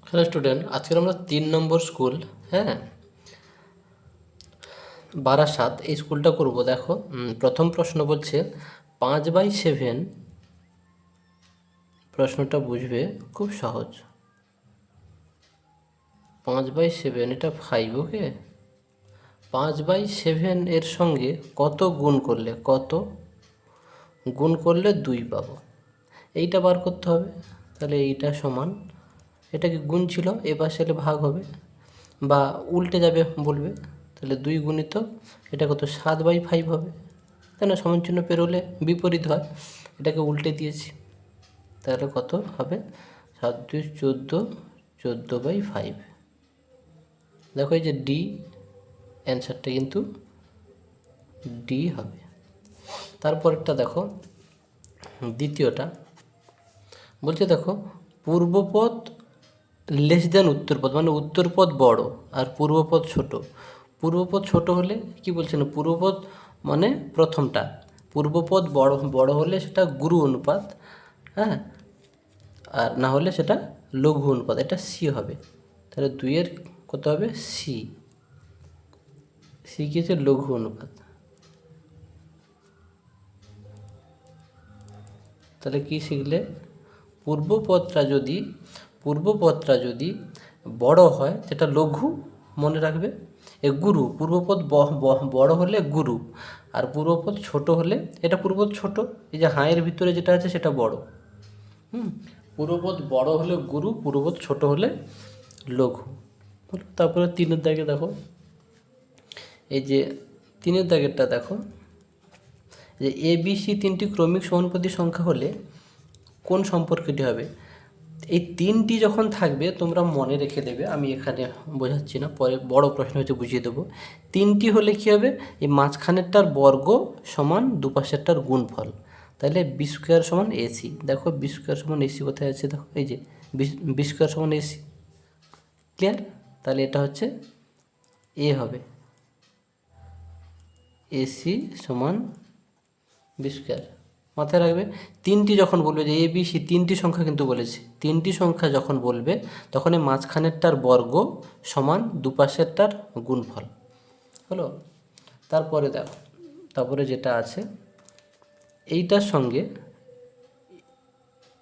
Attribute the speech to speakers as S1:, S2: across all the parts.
S1: Hello student, আজকে আমরা 3 নম্বর school, হ্যাঁ, বারাসাত, এই স্কুলটা করব। দেখো, প্রথম প্রশ্ন বলছে 5/7। প্রশ্নটা বুঝবে, খুব সহজ। 5/7 এটা 5, ওকে। 5/7 এর সঙ্গে কত গুণ করলে 2 পাবো, এইটা বার করতে হবে। তাহলে এইটা সমান, এটা কি গুণ ছিল, এ পাশে এলে ভাগ হবে বা উল্টে যাবে বলবে। তাহলে 2 গুণিত এটা কত, 7/5 হবে, তাই না? সমান চিহ্ন পেরোলে বিপরীত হয়, এটাকে উল্টে দিয়েছি। তাহলে কত হবে, 7 2 14, 14/5। দেখো এই যে ডি, অ্যান্সারটা কিন্তু ডি হবে। তারপরেরটা দেখো, দ্বিতীয়টা বলছে, দেখো, পূর্বপদ লেস দেন উত্তরপদ, মানে উত্তরপদ বড় আর পূর্বপদ ছোট। পূর্বপদ ছোট হলে কি বলছে না, পূর্বপদ মানে প্রথমটা, পূর্বপদ বড় বড় হলে সেটা গুরু অনুপাত, হ্যাঁ, আর না হলে সেটা লঘু অনুপাত, এটা সি হবে। তাহলে 2-এর কত হবে, সি। সি কি হচ্ছে, লঘু অনুপাত। তাহলে কি শিখলে, পূর্বপদটা যদি বড় হয়, যেটা লঘু মনে রাখবে, এ গুরু, পূর্বপদ বড় হলে গুরু, আর পূর্বপদ ছোট হলে, এটা পূর্বপদ ছোট, এই যে হাঁয়ের ভিতরে যেটা আছে সেটা বড়। পূর্বপদ বড় হলে গুরু, পূর্বপদ ছোট হলে লঘু। তারপরে 3-এর দাগে দেখো, এই যে 3-এর দাগেরটা দেখো, যে এ বি সি 3টি ক্রমিক সমানুপাতিক সংখ্যা হলে কোন সম্পর্কটি হবে। এই 3টি যখন থাকবে তোমরা মনে রেখে দেবে, আমি এখানে বোঝাচ্ছি না, পরে বড় প্রশ্ন হচ্ছে বুঝিয়ে দেবো। 3টি হলে কী হবে, এই মাঝখানেরটার বর্গ সমান দুপাশেরটার গুণফল। তাহলে বি স্কোয়ার সমান এসি। দেখো বি স্কোয়ার সমান এসি কোথায় আছে, দেখো এই যে বি স্কোয়ার সমান এসি। ক্লিয়ার? তাহলে এটা হচ্ছে এ হবে, এসি সমান বি স্কোয়ার। মাথায় রাখবে, 3টি যখন বলবে, যে এ বি সি 3টি সংখ্যা কিন্তু বলেছে, 3টি সংখ্যা যখন বলবে তখন এই মাঝখানেরটার বর্গ সমান দুপাশেরটার গুণফল হলো। তারপরে দেখো, তারপরে যেটা আছে, এইটার সঙ্গে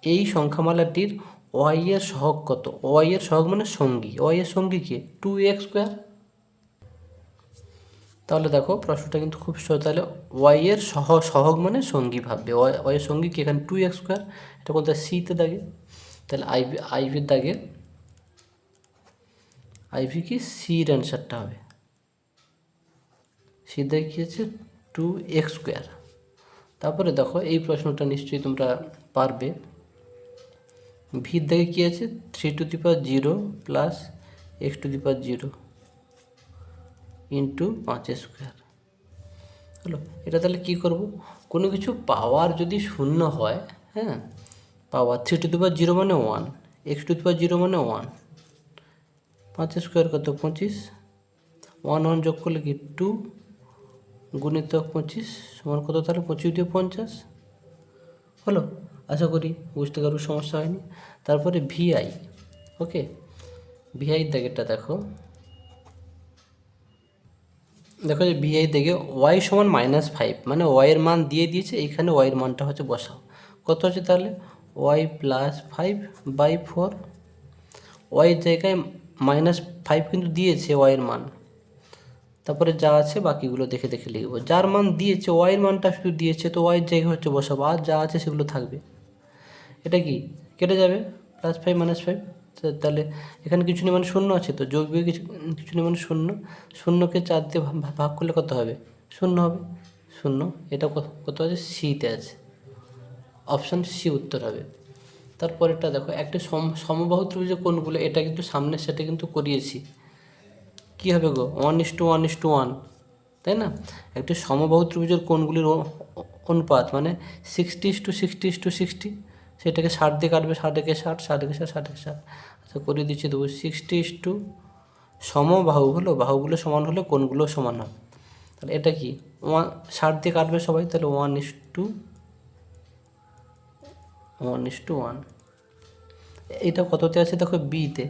S1: এই সংখ্যামালাটির ওয়াই এর সহগ কত। ওয়াই এর সহগ মানে সঙ্গী, ওয়াই এর সঙ্গী কি, 2x²। তাহলে দেখো প্রশ্নটা কিন্তু খুব সহজ। তাহলে ওয়াই এর সহগ মানে সঙ্গী ভাববে, ওয়াই এর সঙ্গী কি, এখানে 2x², এটা কোথায়, সিতে দাগে। তাহলে আইভির দাগে, আইভি কি, সির অ্যান্সারটা হবে, সি দাগে কী আছে, 2x²। তারপরে দেখো এই প্রশ্নটা নিশ্চয়ই তোমরা পারবে। ভির দাগে কী আছে, 3^0 প্লাস x^0 ইন্টু 5² হলো। এটা তাহলে কী করব, কোনো কিছু পাওয়ার যদি শূন্য হয়, হ্যাঁ, পাওয়ার 3^0 মানে 1, x^0 মানে 1, 5² কত, 25, 1 1 যোগ করলে কি 2 গুণিতক 25 সমান কত, তাহলে 25 দিয়ে 50 হলো। আশা করি বুঝতে কারোর সমস্যা হয়নি। তারপরে ভিআই, ওকে, ভিআই দাগেরটা দেখো, দেখো যে ভিআই দেখে ওয়াই সমান -5, মানে ওয়াইয়ের মান দিয়ে দিয়েছে, এইখানে ওয়াইয়ের মানটা হচ্ছে বসাও, কত হচ্ছে তাহলে ওয়াই +5/4। ওয়াইয়ের জায়গায় -5 কিন্তু দিয়েছে ওয়াইয়ের মান, তারপরে যা আছে বাকিগুলো দেখে দেখে লিখব। যার মান দিয়েছে, ওয়াইয়ের মানটা শুধু দিয়েছে, তো ওয়াইয়ের জায়গায় হচ্ছে বসাবো, আর যা আছে সেগুলো থাকবে। এটা কি কেটে যাবে, +5 -5, তাহলে এখানে কিছু নেই মানে শূন্য আছে, তো যোগ বিয়োগ কিছু নেই মানে শূন্য, শূন্যকে 4 দিয়ে ভাগ করলে কত হবে, শূন্য হবে, শূন্য। এটা কত আছে, সিতে আছে, অপশান সি উত্তর হবে। তারপরেরটা দেখো, একটা সমবাহু ত্রিভুজের কোণগুলো, এটা কিন্তু সামনের সেটা কিন্তু করিয়েছি, কী হবে গো, 1:1:1, তাই না? একটি সমবাহু ত্রিভুজের কোণগুলির অনুপাত মানে 60:60:60, সেটাকে 60 দিয়ে কাটবে, 60 60 60 60 60, আচ্ছা করে দিচ্ছি দেবো 60, সমবাহু হলো, বাহুগুলো সমান হলে কোণগুলো সমান হবে। তাহলে এটা কি, 60 দিয়ে কাটবে সবাই, তাহলে 1:1:1। এটা কততে আছে দেখো, বিতে,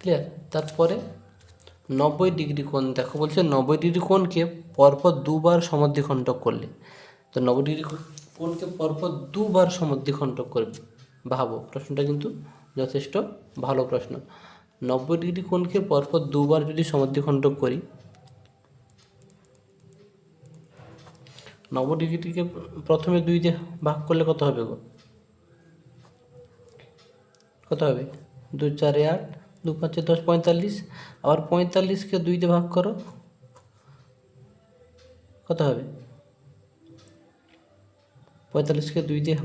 S1: ক্লিয়ার। তারপরে 90 ডিগ্রি কোণ, দেখো বলছে 90 ডিগ্রি কোণকে পরপর দুবার সমদ্বিখণ্ডক করলে, তো 90 ডিগ্রি কোণকে পরপর দুবার সমদ্বিখণ্ডক করবে। ভাবো, প্রশ্নটা কিন্তু যথেষ্ট ভালো প্রশ্ন। 90 ডিগ্রি কোণকে পরপর দুবার যদি সমদ্বিখণ্ডক করি, 90 ডিগ্রিকে প্রথমে 2 দিয়ে ভাগ করলে কত হবে গো? কত হবে? 2 4 8, 2 5 10, 45। আবার 45কে 2 দিয়ে ভাগ করো, কত হবে? 45কে 2 দিয়ে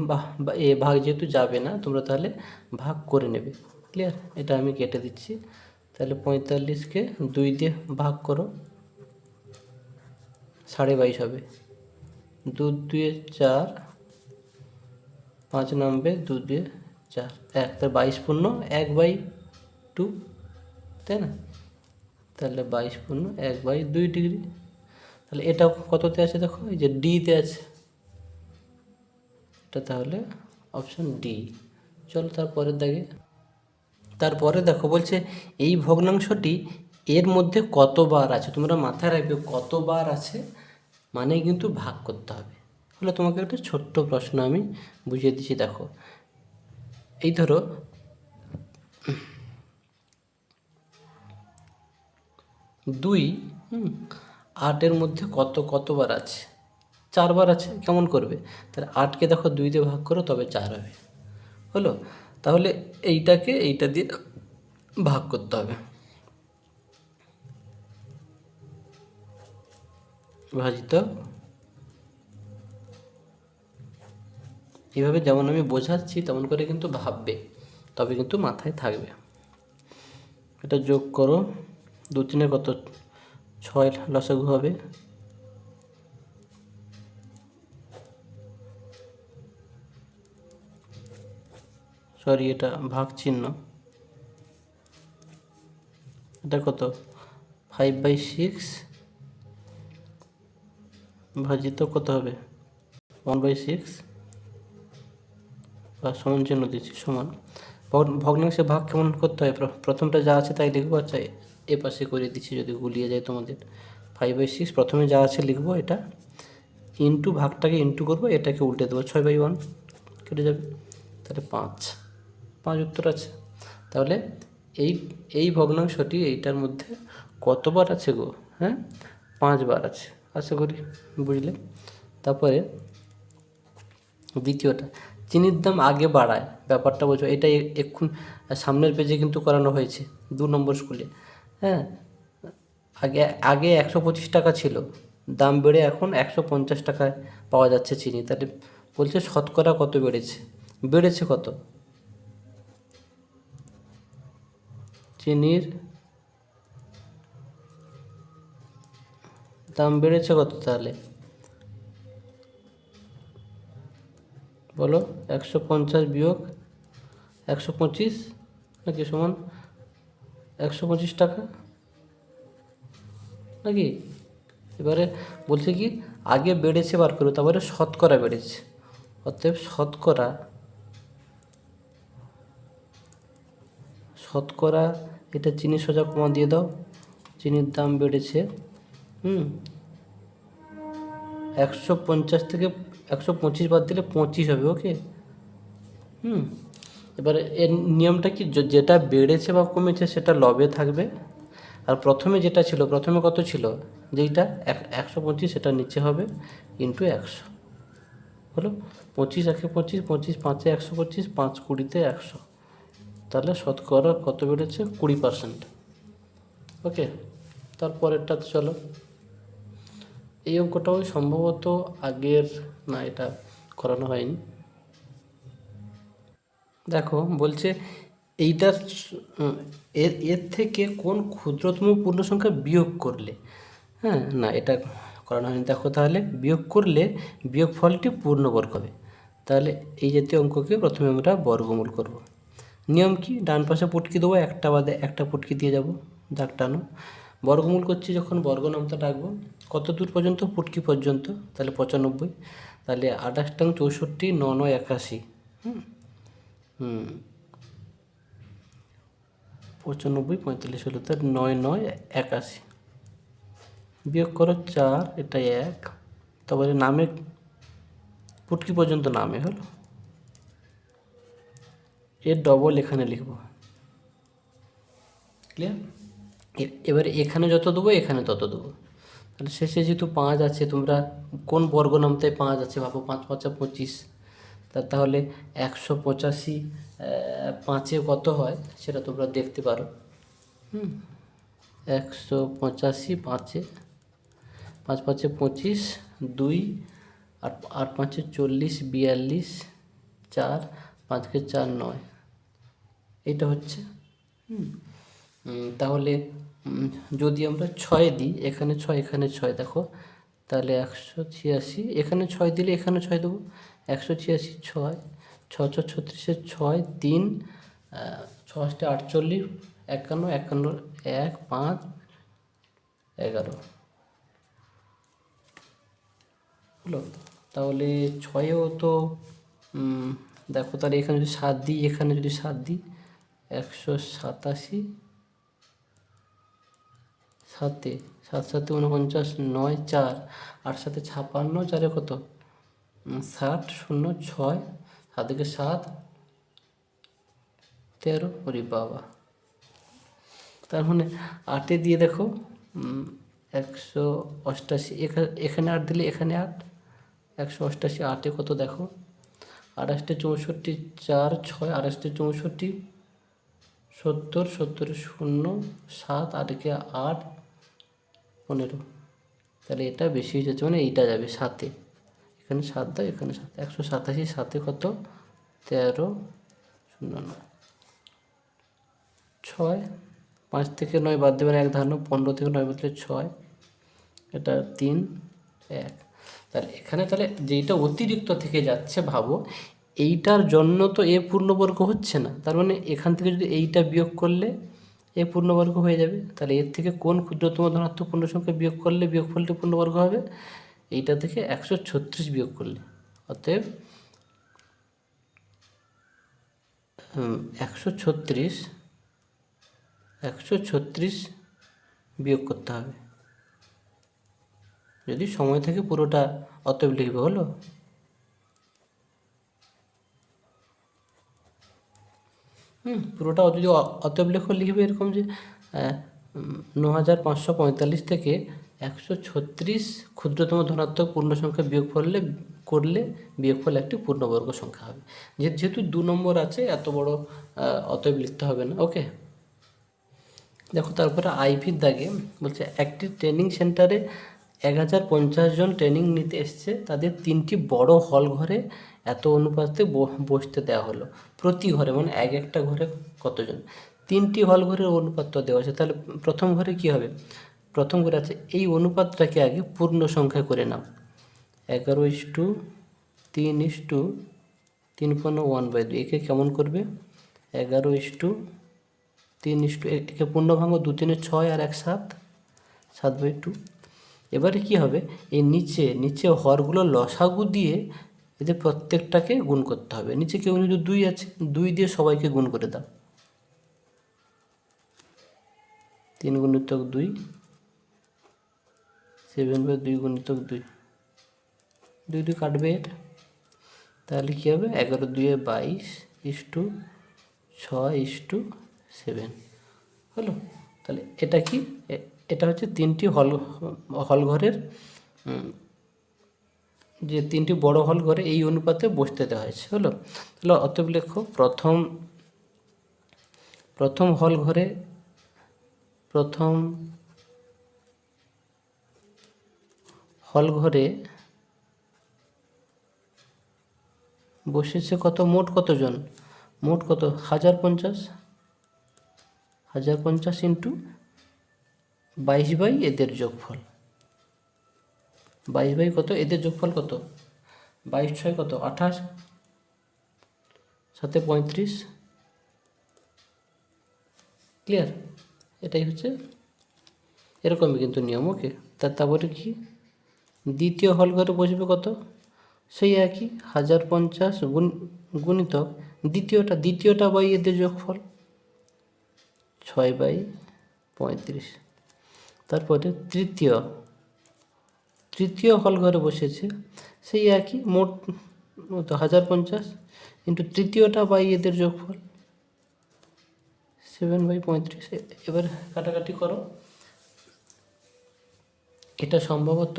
S1: ভাগ যেহেতু যাবে না, তোমরা তাহলে ভাগ করে নেবে। ক্লিয়ার? এটা আমি কেটে দিচ্ছি। তাহলে 45কে 2 দিয়ে ভাগ করো, 22.5 হবে। 2 2 4, 5 নামবে, 2 2 4, 1, তাহলে 22 পূর্ণ 1/2, তাই না? তাহলে 22 পূর্ণ 1/2 ডিগ্রি। তাহলে এটা কততে আছে দেখো, এই যে ডিতে আছে, এটা তাহলে অপশন ডি। চলো তারপরের দাগে। তারপরে দেখো বলছে এই ভগ্নাংশটি এর মধ্যে কতবার আছে। তোমরা মাথায় রাখবে কতবার আছে মানে কিন্তু ভাগ করতে হবে। তাহলে তোমাকে একটা ছোট্ট প্রশ্ন আমি বুঝিয়ে দিচ্ছি। দেখো, এই ধরো 2 8-এর মধ্যে কতবার আছে? 4বার আছে। কেমন করবে? তাহলে 8কে দেখো 2 দিয়ে ভাগ করো, তবে 4 হবে। হলো? তাহলে এইটাকে এইটা দিয়ে ভাগ করতে হবে। ভাজিত, এইভাবে যেমন আমি বোঝাচ্ছি তেমন করে কিন্তু ভাববে, তবে কিন্তু মাথায় থাকবে। এটা যোগ করো, 2 3 কত? 6 লসাগু হবে। সরি, এটা ভাগ চিহ্ন। এটা কত? 5/6 ভাজিত কত হবে? 1/6 বা সমান চিহ্ন দিচ্ছি, সমান। ভগ্নাংশে ভাগ কেমন করতে হয়? প্রথমটা যা আছে তাই লিখবো। আচ্ছা, এ পাশে করে দিচ্ছি যদি গুলিয়ে যায় তোমাদের। 5/6 প্রথমে যা আছে লিখবো, এটা ইন্টু, ভাগটাকে ইন্টু করবো, এটাকে উল্টে দেবো, 6/1 কেটে যাবে। তাহলে 5 উত্তর আছে। তাহলে এই এই ভগ্নাংশটি এইটার মধ্যে কতবার আছে গো? হ্যাঁ, 5বার আছে। আশা করি বুঝলে। তারপরে দ্বিতীয়টা, চিনির দাম আগে বাড়ায়, ব্যাপারটা বোঝো। এটা এক্ষুন সামনের পেজে কিন্তু করানো হয়েছে 2 নম্বর স্কুলে। হ্যাঁ, আগে আগে 125 টাকা ছিল, দাম বেড়ে এখন 150 টাকায় পাওয়া যাচ্ছে চিনি। তাহলে বলছে শতকরা কত বেড়েছে? বেড়েছে কত? চিনির দাম বেড়েছে কত তাহলে? বলো, 150 বিয়োগ 125 নাকি সমান 125 টাকা নাকি? এবারে বলছে কি আগে বেড়েছে বার করো, তারপরে শতকরা বেড়েছে। অতএব শতকরা এটা চিনি সোজা কমা দিয়ে দাও। চিনির দাম বেড়েছে 150 থেকে 125 বাদ দিলে 25 হবে। ওকে। এবারে এর নিয়মটা কি, যেটা বেড়েছে বা কমেছে সেটা লবে থাকবে, আর প্রথমে যেটা ছিল, প্রথমে কত ছিল, যেইটা 125, সেটা নিচে হবে ইন্টু 100। হলো 25 1 25, 25 5 125, 5 20 100। তাহলে শতকরা কত বেড়েছে? 20%। ওকে। তারপরেরটা চলো। এই অঙ্কটাও সম্ভবত আগের, না এটা করানো হয়নি। দেখো বলছে এইটার এর থেকে কোন ক্ষুদ্রতম পূর্ণ সংখ্যা বিয়োগ করলে, হ্যাঁ, না এটা করানো হয়নি। দেখো তাহলে বিয়োগ করলে বিয়োগফলটি পূর্ণবর্গ হবে। তাহলে এই জাতীয় অঙ্ককে প্রথমে আমরা বর্গমূল করব। নিয়ম কি, ডান পাশে পুটকি দেবো, একটা বাদে একটা পুটকি দিয়ে যাব, দাগ টানো। বর্গমূল করছি যখন বর্গ নামটা ডাকবো, কত দূর পর্যন্ত? পুটকি পর্যন্ত। তাহলে 95। তাহলে 28 64, 9 9 81, 95 45 হলো, তার 9 9 81, বিয়োগ করো 4, এটা 1, তারপরে নামে পুটকি পর্যন্ত নামে হলো, এর ডবল এখানে লিখব। ক্লিয়ার? এবারে এখানে যত দেবো এখানে তত দেবো। তাহলে শেষে যেহেতু 5 আছে, তোমরা কোন বর্গ নামতে 5 আছে ভাবো, 5 5 25, তাহলে 185 5-এ কত হয় সেটা তোমরা দেখতে পারো। 185 5-এ, 5 5-এ 25, 2 আর 5-এ 40 42, 4 5-কে 4 9, এটা হচ্ছে। তাহলে যদি আমরা 6 দিই, এখানে 6 এখানে 6, দেখো তাহলে 186, এখানে 6 দিলে এখানে 6 দেবো, 186 6 6 6 36, 6 3 6 48 51 51 1 5 11 হলো। তাহলে 6-এও তো দেখো, তাহলে এখানে যদি 7 দিই, এখানে যদি 7 দিই, 187 7-এ 7 7 49 9 4 8 7 56, 4-এ কত 60 0 6 7 7 13, ওরে বাবা। তার মানে 8-এ দিয়ে দেখো 188, এখানে 8 দিলে এখানে 8, 188 8-এ কত দেখো 28 64 4 6 28 64 70 70 0 7 8-কে 8 15, তাহলে এটা বেশি হয়ে যাচ্ছে, মানে এইটা যাবে 7-এ, এখানে 7 দাও এখানে 7, 187 7-এ কত 13 0 9 6, 5 থেকে 9 বাদ দেবেন 1 ধারণ, 15 থেকে 9 বাদ দিলে 6, এটা 3 1, তাহলে এখানে তাহলে যেইটা অতিরিক্ত থেকে যাচ্ছে ভাবো, এইটার জন্য তো এ পূর্ণবর্গ হচ্ছে না, তার মানে এখান থেকে যদি এইটা বিয়োগ করলে এ পূর্ণবর্গ হয়ে যাবে। তাহলে এর থেকে কোন ক্ষুদ্রতম ধনাত্মক পূর্ণ সংখ্যা বিয়োগ করলে বিয়োগফলটি পূর্ণবর্গ হবে? এইটা থেকে 136 বিয়োগ করলে। অতএব 136 বিয়োগ করতে হবে, যদি সময় থাকে পুরোটা অতএব লিখবে, হলো। পুরোটা যদি অতএব লেখো লিখবে এরকম যে 9545 থেকে 136 ক্ষুদ্রতম ধনাত্মক পূর্ণ সংখ্যা বিয়োগ করলে বিয়োগফল একটি পূর্ণবর্গ সংখ্যা হবে। যেহেতু 2 নম্বর আছে, এত বড় অতএব লিখতে হবে না। ওকে, দেখো তারপরে আইভির দাগে বলছে একটি ট্রেনিং সেন্টারে 1050 জন ট্রেনিং নিতে এসছে, তাদের 3টি বড় হল ঘরে এত অনুপাতে বসতে দেওয়া হলো। প্রতি ঘরে মানে একটা ঘরে কতজন, 3টি হল ঘরের অনুপাত দেওয়া আছে। তাহলে প্রথম ঘরে কি হবে, প্রথম ঘরে আছে এই অনুপাতটাকে আগে পূর্ণ সংখ্যা করে নাও, 11:3:3.1/2, একে কেমন করবে 11:3, একে পূর্ণ ভাঙ, 2 3 6 আর 1 7, 7/2। এবারে কি হবে, এই নিচে হরগুলো লসাগু দিয়ে এদের প্রত্যেকটাকে গুণ করতে হবে। নিচে কেউ যদি 2 আছে, 2 দিয়ে সবাইকে গুণ করে দাও, 3 গুণিতক 2, 7/2 গুণিতক 2, 2 2 কাটবে এটা, তাহলে কী হবে 11:22:6:7 হলো। তাহলে এটা কি, এটা হচ্ছে 3টি হল ঘরের, যে 3টি বড় হল ঘরে এই অনুপাতে বসতে দেওয়া হয়েছে, হলো। তাহলে অতএব লেখো প্রথম হল ঘরে বসেছে কত, মোট কতজন, মোট কত 1050, 1050 ইন্টু 22 এদের যোগফল, 22 কত এদের যোগফল কত, 22 6 কত 28, 7 35। ক্লিয়ার? এটাই হচ্ছে, এরকমই কিন্তু নিয়ম। ওকে, তারপরে কি দ্বিতীয় হল ঘরে বসবে কত, সেই একই 1050 গুণিতক দ্বিতীয়টা এদের যোগফল 6/35। তারপরে তৃতীয় হল ঘরে বসেছে, সেই একই মোট 1050 ইন্টু তৃতীয়টা বাই এদের যোগফল 7/35। এবার কাটাকাটি করো। এটা সম্ভবত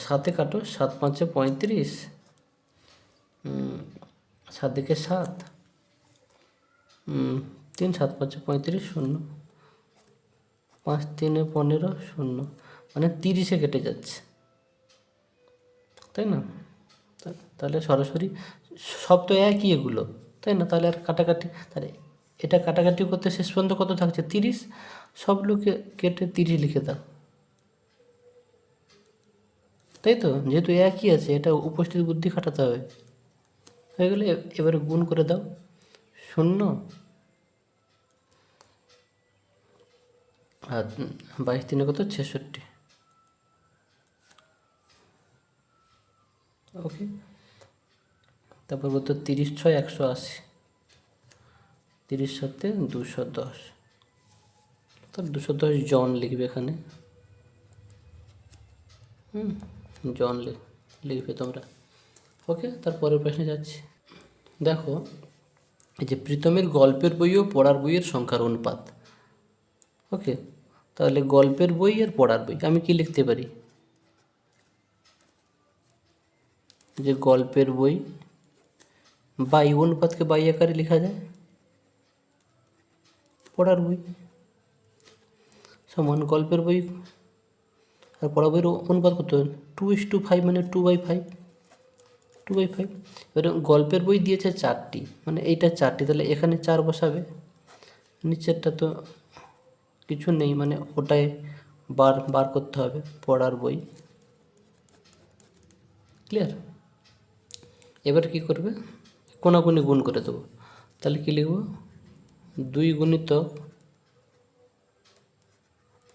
S1: 7-এ কাটো, 7×5 = 35, 7 দিকে 7, 3 7×5 = 35, 0, 5 3 15, 0, মানে 30-এ কেটে যাচ্ছে, তাই না? তাহলে সরাসরি সব তো একই এগুলো, তাই না? তাহলে আর কাটাকাটি, তাহলে এটা কাটাকাটি করতে শেষ পর্যন্ত কত থাকছে? 30। সবগুলোকে কেটে 30 লিখে দাও, তাই তো? যেহেতু একই আছে, এটা উপস্থিত বুদ্ধি খাটাতে হবে। হয়ে গেলে এবারে গুণ করে দাও, 0 আর 22 3 কত? 66। ওকে, তারপর বলতো 30 6 180, 30 সাথে 210, তো 210 জন লিখবে এখানে। জন লিখবে তোমরা। ওকে, তারপরের প্রশ্নে যাচ্ছি। দেখো, এই যে প্রীতমের গল্পের বই ও পড়ার বইয়ের সংখ্যার অনুপাত। ওকে, তাহলে গল্পের বই আর পড়ার বই আমি কি লিখতে পারি? যে গল্পের বই বাই, অনুপাতকে বাই আকারে লেখা যায়, পড়ার বই সমান গল্পের বই আর পড়ার বইয়ের অনুপাত কত? 2:5, মানে 2/5, 2/5। এবারে গল্পের বই দিয়েছে 4টি, মানে এইটা 4টি, তাহলে এখানে 4 বসাবে। নিচেরটা তো কিছু নেই, মানে ওটাই বার করতে হবে, পড়ার বই। ক্লিয়ার? এবার কি করবে? কোনাকুনি গুণ করে দেবো। তাহলে কি লিখব? 2 গুণিতক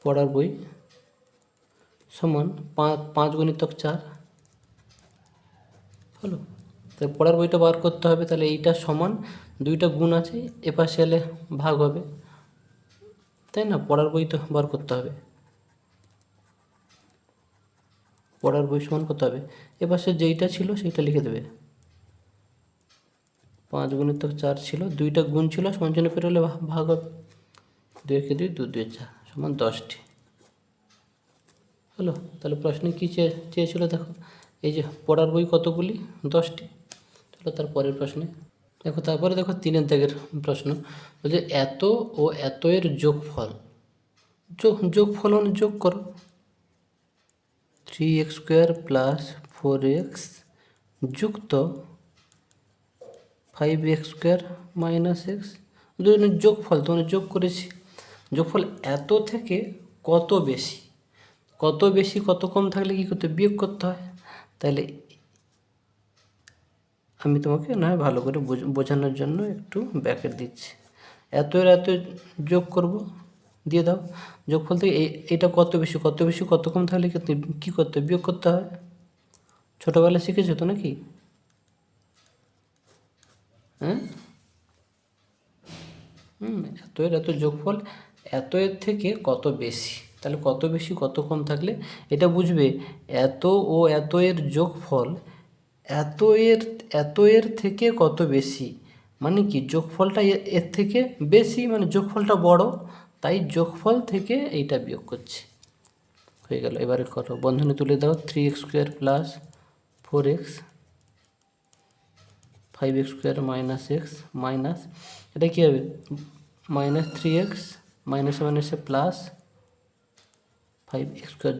S1: পড়ার বই সমান 5 গুণিতক 4 হলো। তাই পড়ার বইটা বার করতে হবে, তাহলে এইটা সমান 2টা গুণ আছে, এপাশে এলে ভাগ হবে, তাই না? পড়ার বই তো বার করতে হবে, পড়ার বই সমান করতে হবে, এপাশে যেইটা ছিল সেইটা লিখে দেবে। 5 গুণিতক 4 ছিল, 2টা গুণ ছিল, সমান চিহ্ন পেরে হলে ভাগ হবে, 2 × 2 2 2 4 সমান 10টি হলো। তাহলে প্রশ্নে কী চেয়েছিল দেখো, এই যে পড়ার বই কতগুলি? 10টি। চলো তার পরের প্রশ্নে দেখো। তারপরে দেখো 3-এর দাগের প্রশ্ন, বলছে এত ও এত এর যোগফল, যোগফল মানে যোগ করো। 3x² + 4x যুক্ত 5x² - x, দুজনের যোগফল তোমার যোগ করেছি। যোগফল এত থেকে কত বেশি, কত বেশি কত কম থাকলে কী করতে? বিয়োগ করতে হয়। তাহলে আমি তোমাকে নয় ভালো করে বোঝানোর জন্য একটু ব্যাকেট দিচ্ছি। এত এর এত যোগ করব, দিয়ে দাও। যোগফল থেকে এটা কত বেশি কত কম থাকলে কী করতে? বিয়োগ করতে হয়। ছোটোবেলায় শিখেছো তো নাকি? হ্যাঁ, এত এর এত যোগফল এত এর থেকে কত বেশি, তাহলে কত বেশি কত কম থাকলে এটা বুঝবে। এত ও এত এর যোগফল এত এর থেকে কত বেশি, মানে কি যোগফলটা এর থেকে বেশি, মানে যোগফলটা বড়, তাই যোগফল থেকে এইটা বিয়োগ করছি। হয়ে গেল। এবারে করো, বন্ধনী তুলে দাও। 3x² + 4x 5x² - x minus, এটা কী হবে? -3x, মাইনাসে প্লাস 5x²।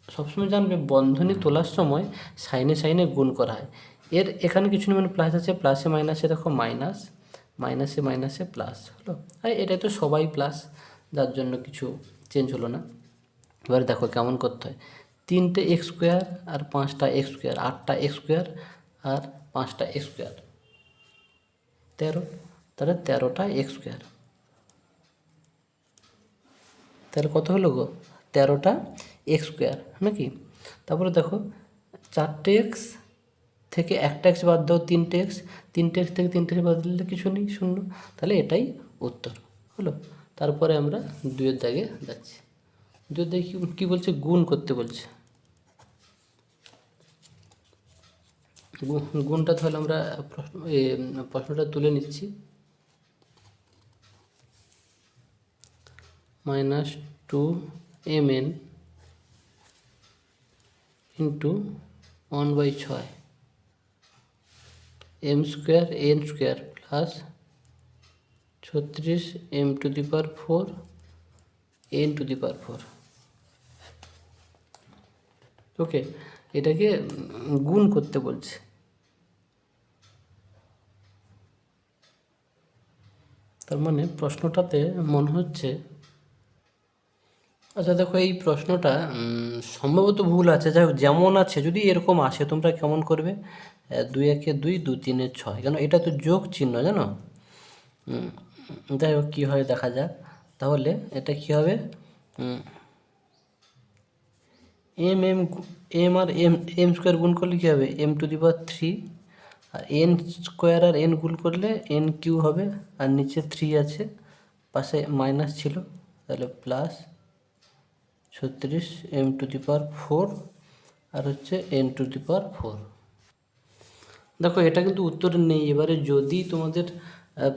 S1: সবসময় জানবে বন্ধনী তোলার সময় সাইনে গুণ করা হয়। এর এখানে কিছু নেই, মানে প্লাস আছে, প্লাসে মাইনাসে দেখো মাইনাস, মাইনাসে প্লাস হলো। আর এটা তো সবাই প্লাস, যার জন্য কিছু চেঞ্জ হলো না। এবার দেখো কেমন করতে হয়। 3টে x² আর 5টা x², 8টা x² আর 5টা x², 13, তাহলে 13টা x²। তাহলে কত হলো গো? 13টা x² নাকি? তারপরে দেখো 4টে x থেকে একটা এক্স বাদ দাও, 3x, 3x থেকে 3x বাদ দিলে কিছু নেই, শূন্য। তাহলে এটাই উত্তর হলো। তারপরে আমরা 2-এর দাগে যাচ্ছি। 2-এর দাগে কী বলছে, গুণ করতে বলছে। গুণটা তাহলে আমরা প্রশ্নটা তুলে নিচ্ছি। -2mn into 1/6 m square n square plus 36 m⁴ n⁴। ওকে, এটাকে গুণ করতে বলছে। তার মানে প্রশ্নটাতে মনে হচ্ছে, আচ্ছা দেখো এই প্রশ্নটা সম্ভবত ভুল আছে, যাই হোক যেমন আছে যদি এরকম আসে তোমরা কেমন করবে, 2 1 2, 2 3 6, কেন এটা তো যোগ চিহ্ন জানো। যাই হোক কী হয় দেখা যাক। তাহলে এটা কী হবে, এম এম এম আর এম স্কোয়ার গুণ করলে কী হবে, m⁴, আর n স্কোয়ার আর n গুণ করলে n³ হবে, আর নিচে 3 আছে, পাশে মাইনাস ছিল, তাহলে প্লাস 36 m⁴ আর হচ্ছে n⁴। দেখো এটা কিন্তু উত্তর নেই। এবারে যদি তোমাদের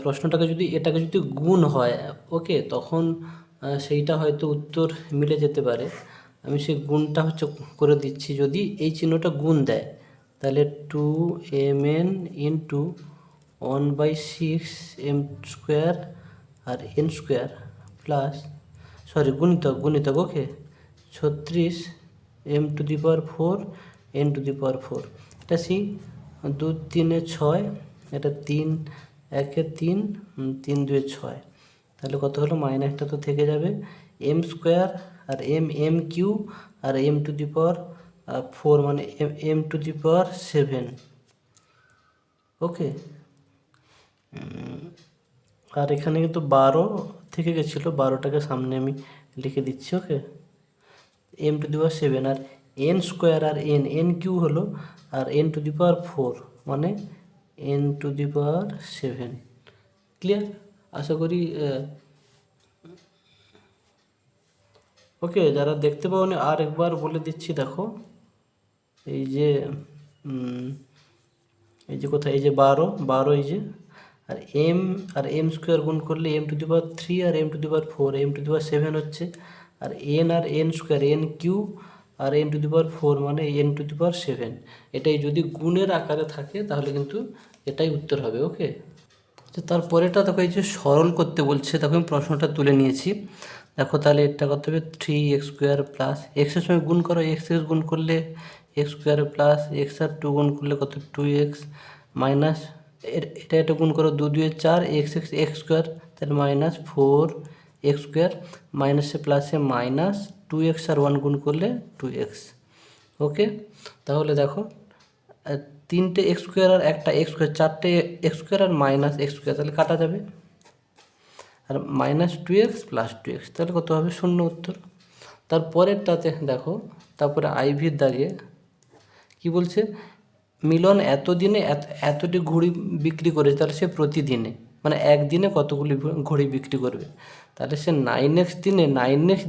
S1: প্রশ্নটাকে যদি এটাকে যদি গুণ হয়, ওকে, তখন সেইটা হয়তো উত্তর মিলে যেতে পারে। আমি সেই গুণটা হচ্ছে করে দিচ্ছি। যদি এই চিহ্নটা গুণ দেয় তাহলে 2mn ইন্টু 1/6 m² আর n² প্লাস, সরি গুণিতক ওকে, 36 m⁴ n⁴। এটা 2 3 6, এটা 3 1 3, 3 2 6, তাহলে কত হলো, মাইনাসটা তো থেকে যাবে, m² আর m³ আর m⁴, মানে m⁴ 7। ওকে, আর এখানে কিন্তু 12 থেকে গেছিলো, 12টাকে সামনে আমি লিখে দিচ্ছি। ওকে, m⁴ আর n² আর n³ হলো, আর n⁴ মানে n⁴ ক্লিয়ার? আশা করি ওকে, যারা দেখতে পাওনি আর একবার বলে দিচ্ছি। দেখো এই যে কোথায়, এই যে 12 এই যে, আর m² গুণ করলে m⁴ আর m⁴ 7 হচ্ছে, আর n² n³ আর n⁴ মানে n⁴ 7। এটাই যদি গুণের আকারে থাকে তাহলে কিন্তু এটাই উত্তর হবে। ওকে, তারপরেটা দেখো এই যে সরল করতে বলছে, দেখো আমি প্রশ্নটা তুলে নিয়েছি। দেখো তাহলে এটা করতে হবে 3x² প্লাস এক্সের সঙ্গে গুণ করো, x গুণ করলে x² প্লাস x আর 2 গুণ করলে কত, 2x মাইনাস এটা গুণ করো, 2 2 4 x², তাহলে -4x², মাইনাসে প্লাসে মাইনাস 2x আর 1 গুণ করলে 2x। ওকে, তাহলে দেখো 3টে x² আর একটা x², 4টে x² আর -x², তাহলে কাটা যাবে, আর -2x প্লাস 2x, তাহলে কত হবে, 0 উত্তর। তারপরেরটাতে দেখো, তারপরে আইভির দাগে কি বলছে, মিলন এতদিনে এতটি ঘড়ি বিক্রি করেছে, তাহলে সে প্রতিদিনে মানে একদিনে কতগুলি ঘড়ি বিক্রি করবে। তাহলে সে 9x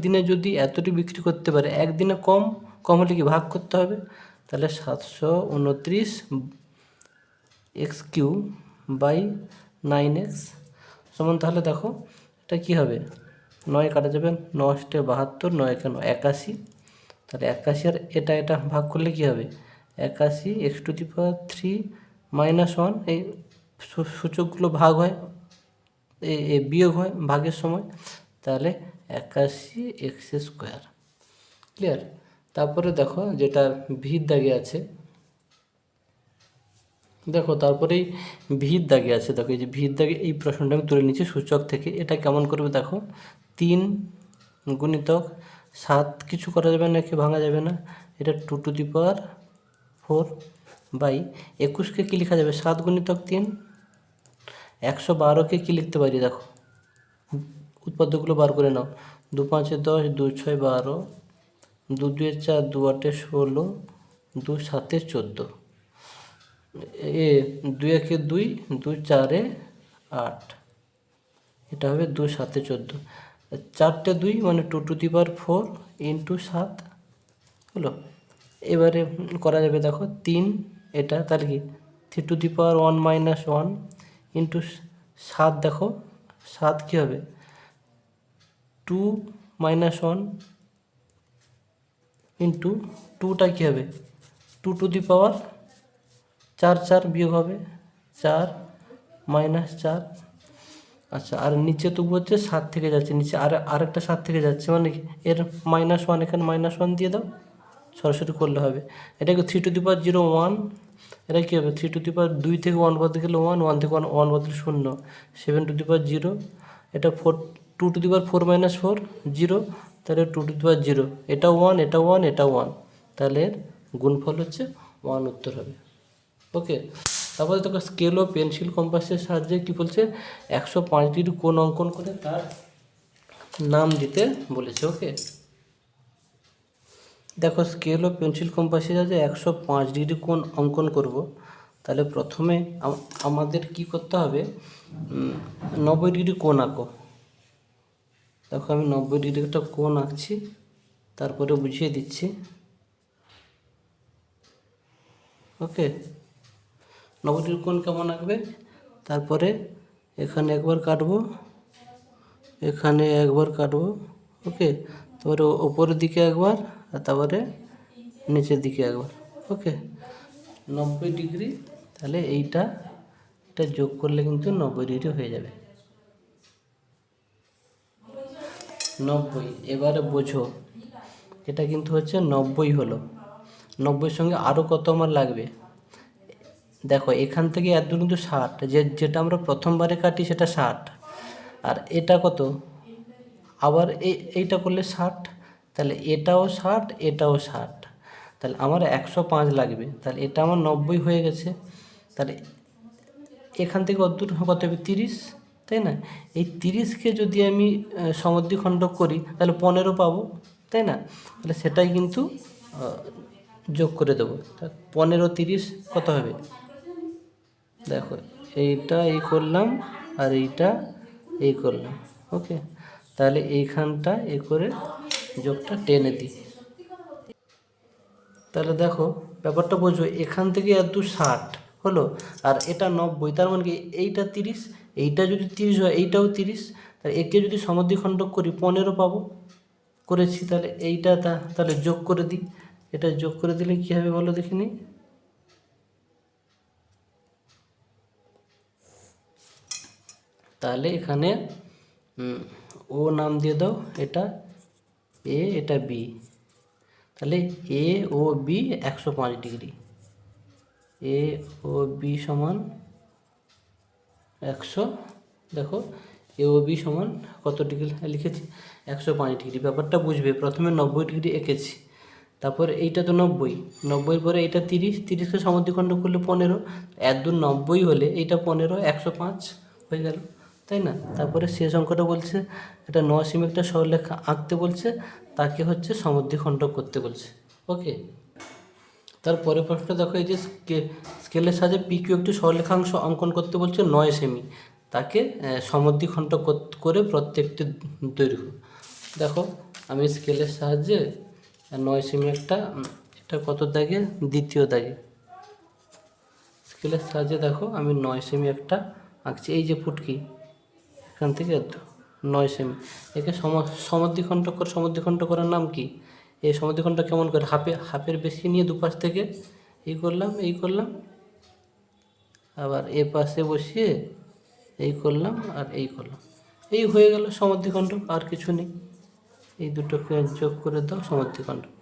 S1: দিনে যদি এতটি বিক্রি করতে পারে, একদিনে কম হলে কি ভাগ করতে হবে, তাহলে 729 x³ বাই 9x সমান, তাহলে দেখো এটা কী হবে, 9 কাটা যাবে, 9 × 72, 9 × 9 81, তাহলে 81 আর এটা ভাগ করলে কী হবে, 81 x⁴ -1, এই সূচকগুলো ভাগ হয়, এই বিয়োগ হয় ভাগের সময়, তাহলে 81 x²। ক্লিয়ার? তারপরে দেখো যেটা ভির দাগে আছে, দেখো তারপরেই ভির দাগে আছে, দেখো এই যে ভির দাগে এই প্রশ্নটা আমি তুলে নিচ্ছি সূচক থেকে। এটা কেমন করবে দেখো, 3 গুণিতক 7, কিছু করা যাবে না, কি ভাঙা যাবে না, এটা 2⁴ বাই 21কে কী লেখা যাবে, 7 গুণিতক 3, 112কে কী লিখতে পারি, দেখো উৎপাদ্যগুলো বার করে নাও, 2 5 10, 2 6 12, 2 2 4, 2 8 16, 2 7 14। এ 2 একে 2, 2 4 8, এটা হবে 2 7 14, 4টে 2 মানে 2^4 ইন্টু 7 হলো। এবারে করা যাবে, দেখো 3 এটা তাহলে কি 3^1 - 1 ইন্টু 7, দেখো 7 কী হবে 2 - 1 ইন্টু 2টা কী হবে 2^4, 4 4 বিয়োগ হবে 4 - 4। আচ্ছা, আর নিচে তবু হচ্ছে 7 থেকে যাচ্ছে, নিচে আরেকটা 7 থেকে যাচ্ছে, মানে কি এর -1, এখানে -1 দিয়ে দাও, সরাসরি করলে হবে। এটাকে 3^0 1, এটা কী হবে 3^2 থেকে 1 বলতে গেলে 1, 1 থেকে 1 বলতে 0, 7^0, এটা 2^4 - 4 0, তাহলে 2^0, এটা 1, এটা 1, এটা 1, তাহলে এর গুণফল হচ্ছে 1 উত্তর হবে। ওকে, তারপরে দেখো স্কেল ও পেন্সিল কম্পাসের সাহায্যে কী বলছে 105 ডিগ্রি কোণ অঙ্কন করে তার নাম দিতে বলেছে। ওকে, দেখো স্কেল ও পেন্সিল কম্পাসের সাহায্যে 105 ডিগ্রি কোণ অঙ্কন করব, তাহলে প্রথমে আমাদের কি করতে হবে 90 ডিগ্রি কোণ আঁকো। দেখো আমি 90 ডিগ্রি একটা কোণ আঁকছি, তারপরে বুঝিয়ে দিচ্ছি। ওকে, 90 ডিগ্রি কোণ কেমন আঁকবে, তারপরে এখানে একবার কাটবো, এখানে একবার কাটবো। ওকে, তারপরে ওপরের দিকে একবার, আর তারপরে নিচের দিকে একবার। ওকে, 90 ডিগ্রি, তাহলে এটা যোগ করলে কিন্তু 90 ডিগ্রি হয়ে যাবে। 90, এবারে বোঝো এটা কিন্তু হচ্ছে 90 হলো, 90-এর সঙ্গে আরও কত আমার লাগবে, দেখো এখান থেকে এত দূর কিন্তু 60, যেটা আমরা প্রথমবারে কাটি সেটা 60, আর এটা কত, আবার এইটা করলে 60, তাহলে এটাও 60, এটাও 60, তাহলে আমার 105 লাগবে, তাহলে এটা আমার 90 হয়ে গেছে। তাহলে এখান থেকে কত হবে 30, তাই না? এই 30কে যদি আমি সমদ্বিখণ্ডক করি তাহলে 15 পাবো, তাই না? তাহলে সেটাই কিন্তু যোগ করে দেবো। 15 30 কত হবে, দেখো এইটা এই করলাম, আর এইটা এই করলাম। ওকে, তাহলে এইখানটা এ করে যোগটা টেনে দিই। তাহলে দেখো ব্যাপারটা বোঝো, এখান থেকে এত 60 হলো, আর এটা 90, তার মানে কি এইটা 30, এইটা যদি 30 হয় এইটাও 30, তাহলে একে যদি সমদ্বিখণ্ডক করি 15 পাবো, করেছি। তাহলে এইটা তাহলে যোগ করে দিই, এটা যোগ করে দিলে কী হবে বলো দেখিনি, তাহলে এখানে ও নাম দিয়ে দাও, এটা এ, এটা বি, তাহলে এ ও বি 105 ডিগ্রি, এ ও বি সমান 100, দেখো এ ও বি সমান কত ডিগ্রি লিখেছি 105 ডিগ্রি। ব্যাপারটা বুঝবে, প্রথমে 90 ডিগ্রি এঁকেছি, তারপর এইটা তো 90, 90-এর পরে এটা 30, 30কে সমদ্বিখণ্ডক করলে 15, এত দূর 90 হলে এইটা 15, 105 হয়ে গেল, তাই না? তারপরে শেষ অঙ্কটা বলছে এটা 9 সেমি একটা সরলরেখা আঁকতে বলছে, তাকে হচ্ছে সমদ্বিখণ্ডক করতে বলছে। ওকে, তারপরে প্রশ্ন দেখো, এই যে স্কেলের সাহায্যে PQ একটি সরলরেখাংশ অঙ্কন করতে বলছে 9 সেমি, তাকে সমদ্বিখণ্ডক করে প্রত্যেকটি দৈর্ঘ্য। দেখো আমি স্কেলের সাহায্যে 9 সেমি একটা, এটা কত দাগে, দ্বিতীয় দাগে, স্কেলের সাহায্যে দেখো আমি 9 সেমি একটা আঁকছি, এই যে ফুটকি এখান থেকে 9 সেমি, একে সমদ্বিখণ্ডক করার নাম কি, এই সমদ্বিখণ্ডক কেমন করে, হাফের বেশি নিয়ে দুপাশ থেকে এই করলাম, আবার এ পাশে বসিয়ে এই করলাম, আর এই করলাম, এই হয়ে গেল সমদ্বিখণ্ডক, আর কিছু নেই। এই দুটোকে যোগ করে দাও সমদ্বিখণ্ডক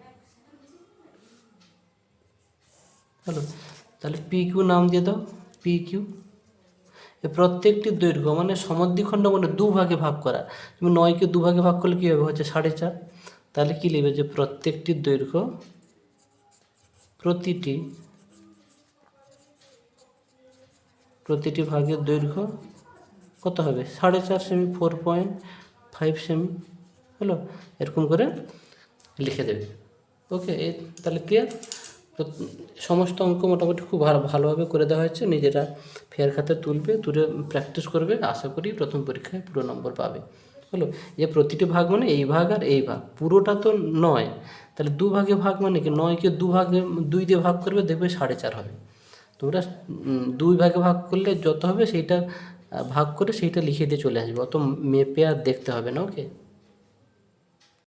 S1: হলো। তাহলে PQ নাম দিয়ে দাও, PQ, প্রত্যেকটি দৈর্ঘ্য মানে সমদ্বিখণ্ড মানে দুভাগে ভাগ করা, তুমি 9কে দুভাগে ভাগ করলে কী হবে, হচ্ছে 4.5, তাহলে কী লিখবে যে প্রত্যেকটি দৈর্ঘ্য, প্রতিটি ভাগের দৈর্ঘ্য কত হবে 4.5 সেমি, 4.5 সেমি হলো, এরকম করে লিখে দেবে। ওকে, তাহলে ক্লিয়ার। তো তো সমস্ত অঙ্ক মোটামুটি খুব ভালোভাবে করে দেওয়া হয়েছে, নিজেরা ফেয়ার খাতে তুলে প্র্যাকটিস করবে, আশা করি প্রথম পরীক্ষায় পুরো নম্বর পাবে। হলো, যে প্রতিটি ভাগ মানে এই ভাগ আর এই ভাগ, পুরোটা তো নয়, তাহলে দু ভাগে ভাগ মানে কি, 9কে দুই দিয়ে ভাগ করবে, দেখবে 4.5 হবে। তোমরা দুই ভাগে ভাগ করলে যত হবে সেইটা ভাগ করে সেইটা লিখে দিয়ে চলে আসবে, অত মেপে আর দেখতে হবে না। ওকে।